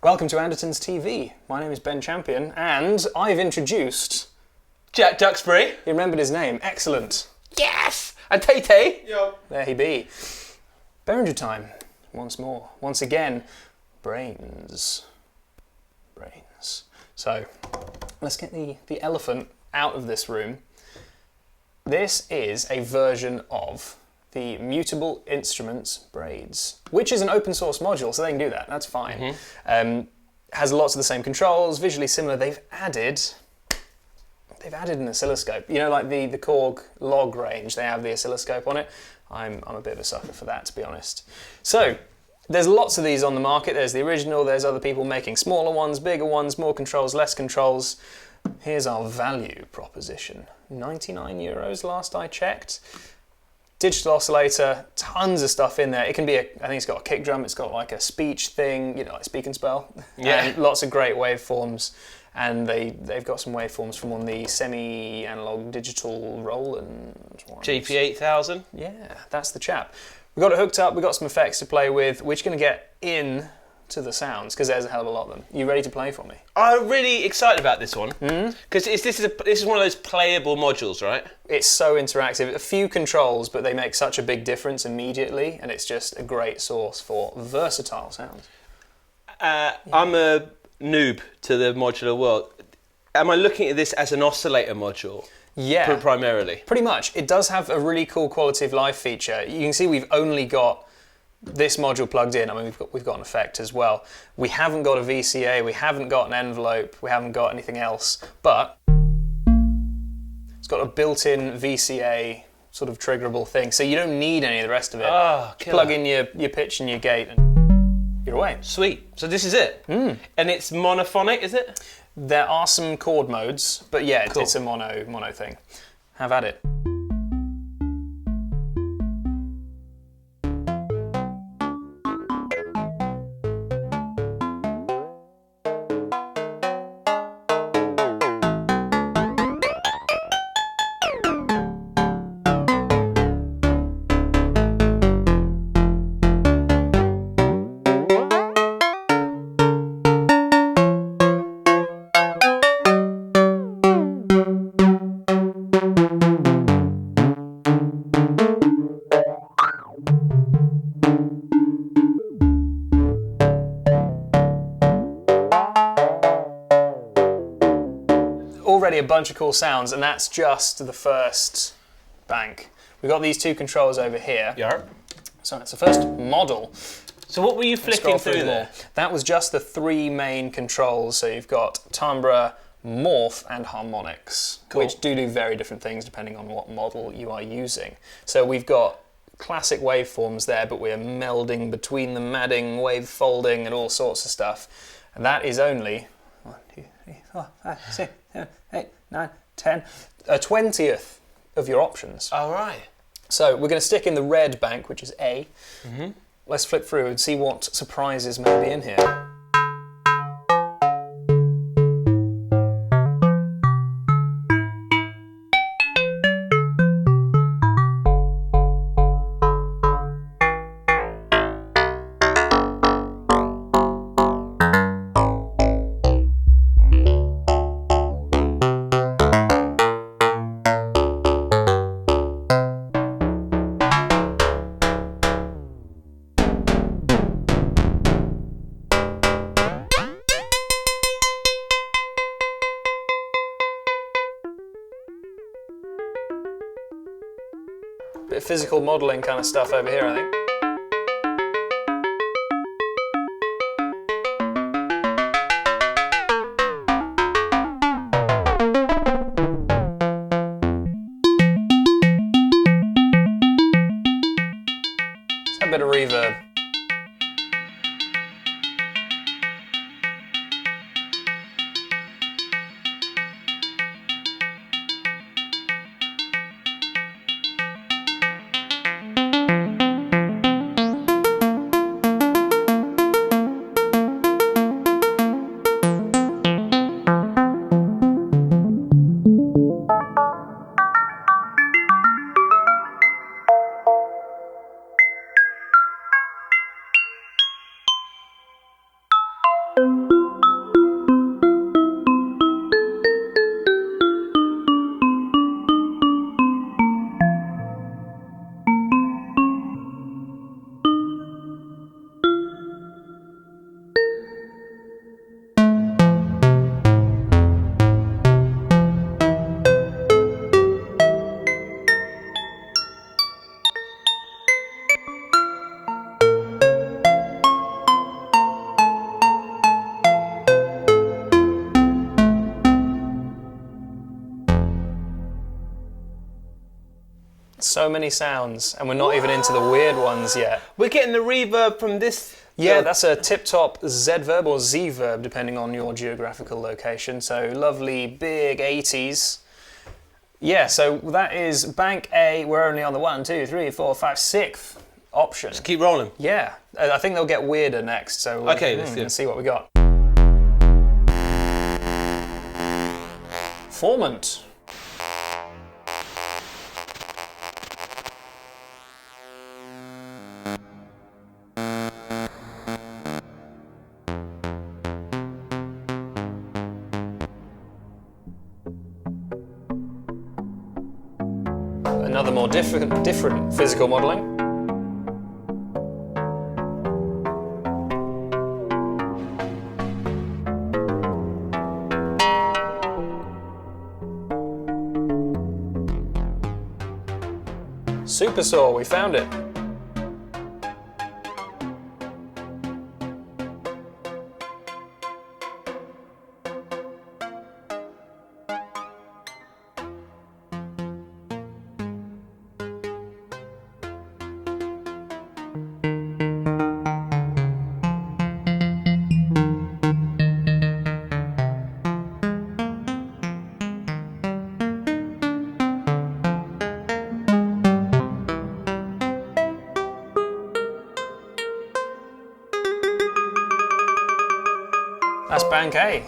Welcome to Andertons TV. My name is Ben Champion, and I've introduced Jack Duxbury. You remembered his name. Excellent. Yes! And Tay-Tay. Yo. There he be. Behringer time. Once more. Once again. Brains. So, let's get the elephant out of this room. This is a version of the mutable instruments braids, which is an open source module, so they can do that. That's fine. Has lots of the same controls, visually similar. They've added an oscilloscope. You know, like the Korg log range, they have the oscilloscope on it. I'm a bit of a sucker for that, to be honest. So, there's lots of these on the market. There's the original, there's other people making smaller ones, bigger ones, more controls, less controls. Here's our value proposition. €99 last I checked. Digital oscillator, tons of stuff in there. It can be I think it's got a kick drum, it's got like a speech thing, you know, like speak and spell. Yeah. And lots of great waveforms. And they've got some waveforms from one of the semi-analog digital Roland ones. GP8000. Yeah, that's the chap. We've got it hooked up, we've got some effects to play with, which are going to get in to the sounds, because there's a hell of a lot of them. You ready to play for me? I'm really excited about this one, because this is one of those playable modules, right? It's so interactive. A few controls, but they make such a big difference immediately, and it's just a great source for versatile sounds. I'm a noob to the modular world. Am I looking at this as an oscillator module? Yeah. Primarily. Pretty much. It does have a really cool quality of life feature. You can see we've only got this module plugged in. I mean, we've got an effect as well. We haven't got a VCA, we haven't got an envelope, we haven't got anything else, but it's got a built-in VCA sort of triggerable thing, so you don't need any of the rest of it. Oh, Just plug in your pitch and your gate and you're away. Sweet. So this is it. And it's monophonic, is it? There are some chord modes, but yeah, Cool. it's a mono thing. Have at it. Already a bunch of cool sounds, and that's just the first bank. We've got these two controls over here. Yeah. So that's the first model. So what were you flicking Scroll through them there? all. That was just the three main controls. So you've got timbre, morph, and harmonics, Cool. which do very different things depending on what model you are using. So we've got classic waveforms there, but we're melding between them, adding wave folding and all sorts of stuff. And that is only 1, 2, 3, 4, 5, 6, 7, 8, 9, 10, a 20th of your options. All right. So we're going to stick in the red bank, which is A. Let's flip through and see what surprises may be in here. Bit of physical modelling kind of stuff over here, I think. Just a bit of reverb. so many sounds, and we're not even into the weird ones yet. We're getting the reverb from this. Yeah, that's a tip-top Z verb or Z verb, depending on your geographical location. So lovely, big 80s. Yeah, so that is bank A. We're only on the 1, 2, 3, 4, 5, 6th option. Just keep rolling. Yeah, I think they'll get weirder next. So okay, let's see what we got. Formant. Another more different physical modelling. Super saw, we found it. That's bank A.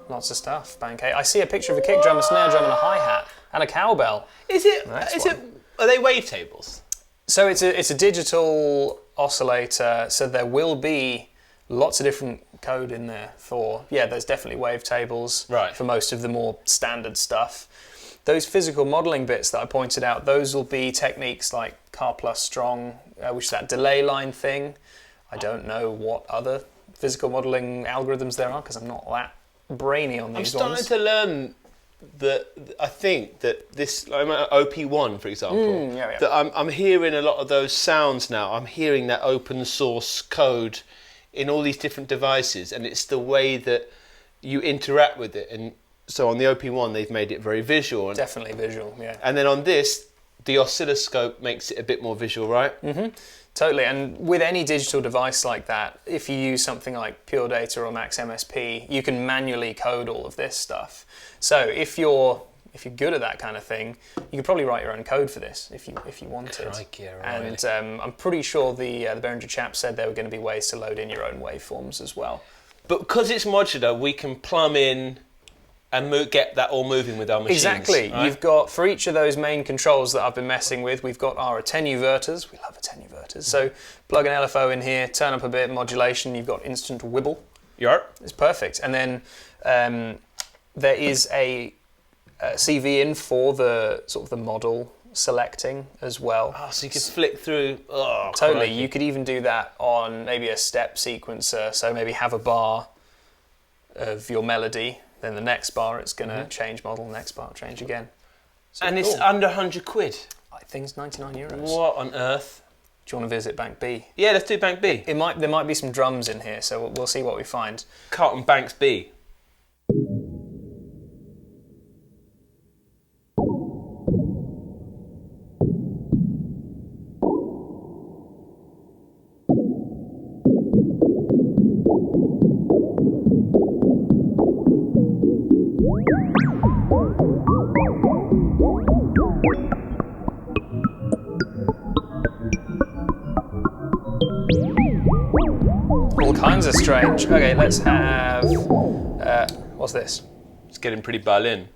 Lots of stuff, bank A. I see a picture of a kick drum, a snare drum, and a hi-hat, and a cowbell. Is it? Are they wavetables? So it's a digital oscillator, so there will be lots of different code in there for, there's definitely wavetables for most of the more standard stuff. Those physical modelling bits that I pointed out, those will be techniques like car plus strong, which is that delay line thing. I don't know what other physical modelling algorithms there are because I'm not that brainy on these ones. I'm starting to learn that I think that this, like OP1 for example, that I'm hearing a lot of those sounds now. I'm hearing that open source code in all these different devices, and it's the way that you interact with it. And so on the OP1 they've made it very visual. Definitely visual, yeah. And then on this, the oscilloscope makes it a bit more visual, right? Mm-hmm. Totally, and with any digital device like that, if you use something like Pure Data or Max MSP, you can manually code all of this stuff. So if you're good at that kind of thing, you could probably write your own code for this if you wanted. Crikey, right. And I'm pretty sure the Behringer chaps said there were going to be ways to load in your own waveforms as well. But because it's modular, we can plumb in and get that all moving with our machines. Exactly. Right? You've got, for each of those main controls that I've been messing with, we've got our attenuverters. We love attenuverters. So plug an LFO in here, turn up a bit, modulation, you've got instant wibble. Yep. It's perfect. And then there is a CV in for the sort of the model selecting as well. Oh, so you can flick through. Oh, totally. crikey. You could even do that on maybe a step sequencer. So maybe have a bar of your melody, then the next bar it's going to change model, next bar change again. So and cool. it's under 100 quid. I think it's €99. What on earth? Do you want to visit Bank B? Yeah, let's do Bank B. There might be some drums in here, so we'll see what we find. Carlton Banks B. All kinds of strange. Okay, let's have... what's this? It's getting pretty Berlin.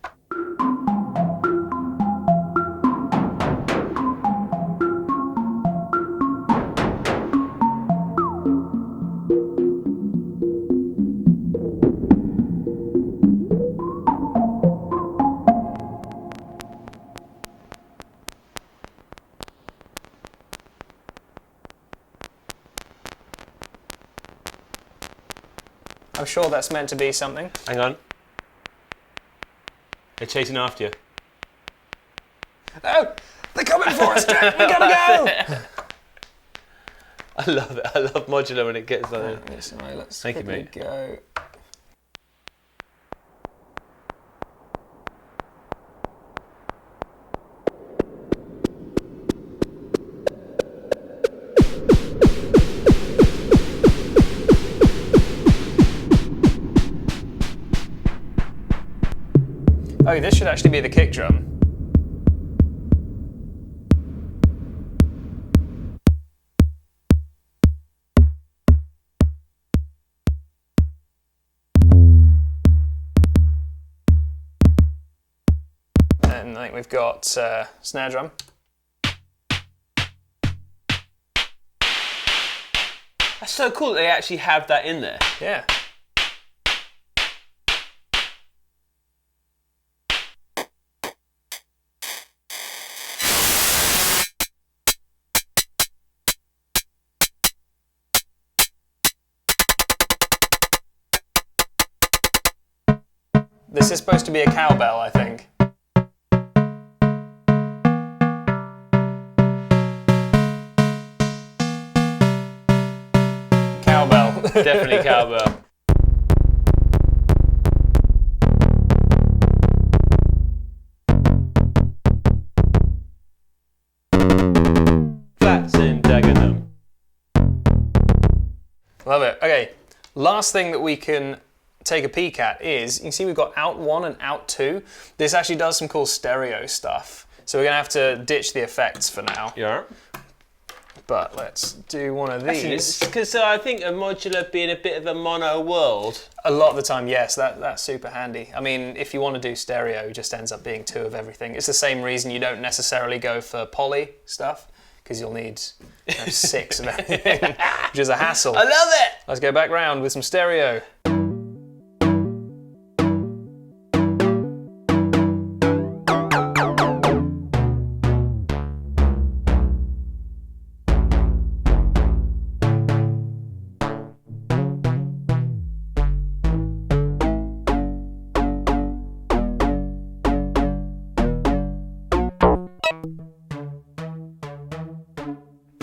I'm sure that's meant to be something. Hang on. They're chasing after you. Oh! They're coming for us, Jack! We gotta go! I love it. I love modular when it gets like that. Yes, right, let's Thank you, mate. Go. Oh, this should actually be the kick drum. And I think we've got snare drum. That's so cool that they actually have that in there. Yeah. This is supposed to be a cowbell, I think. Cowbell. Definitely cowbell. Flats in Dagenham. Love it. Okay, last thing that we can take a peek at is, you can see we've got out 1 and out 2. This actually does some cool stereo stuff. So we're going to have to ditch the effects for now. Yeah. But let's do one of these. Because I think a modular being a bit of a mono world. A lot of the time, yes, that's super handy. I mean, if you want to do stereo, it just ends up being 2 of everything. It's the same reason you don't necessarily go for poly stuff, because you'll need 6 of everything, which is a hassle. I love it! Let's go back round with some stereo.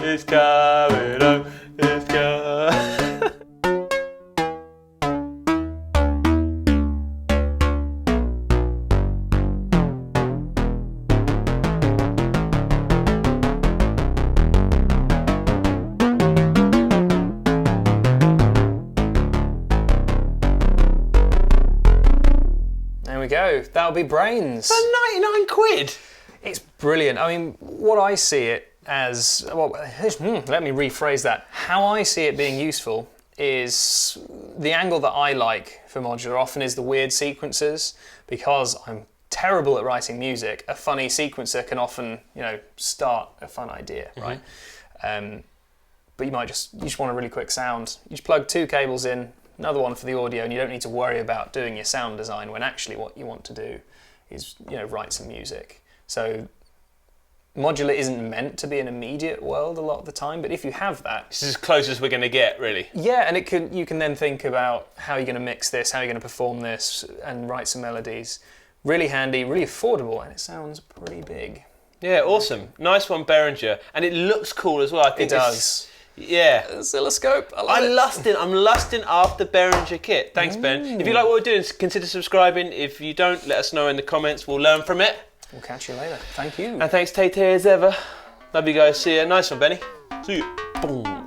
It's coming up, it's coming. There we go. That'll be Brains. For 99 quid. It's brilliant. I mean, what I see it as, well, let me rephrase that. How I see it being useful is the angle that I like for modular often is the weird sequences, because I'm terrible at writing music. A funny sequencer can often, start a fun idea, right? But you just want a really quick sound. You just plug 2 cables in, another one for the audio, and you don't need to worry about doing your sound design when actually what you want to do is, write some music. So modular isn't meant to be an immediate world a lot of the time, but if you have that, This is as close as we're going to get, really. yeah, and you can then think about how you're going to mix this, how you're going to perform this, and write some melodies. Really handy, really affordable, and it sounds pretty big. Yeah, awesome. Nice one, Behringer, and it looks cool as well. I think It does. Yeah. Oscilloscope, I love it. I'm lusting after Behringer kit. Thanks, Ben. If you like what we're doing, consider subscribing. If you don't, let us know in the comments. We'll learn from it. We'll catch you later. Thank you. And thanks, Tay as ever. Love you guys. See you. Nice one, Benny. See you. Boom.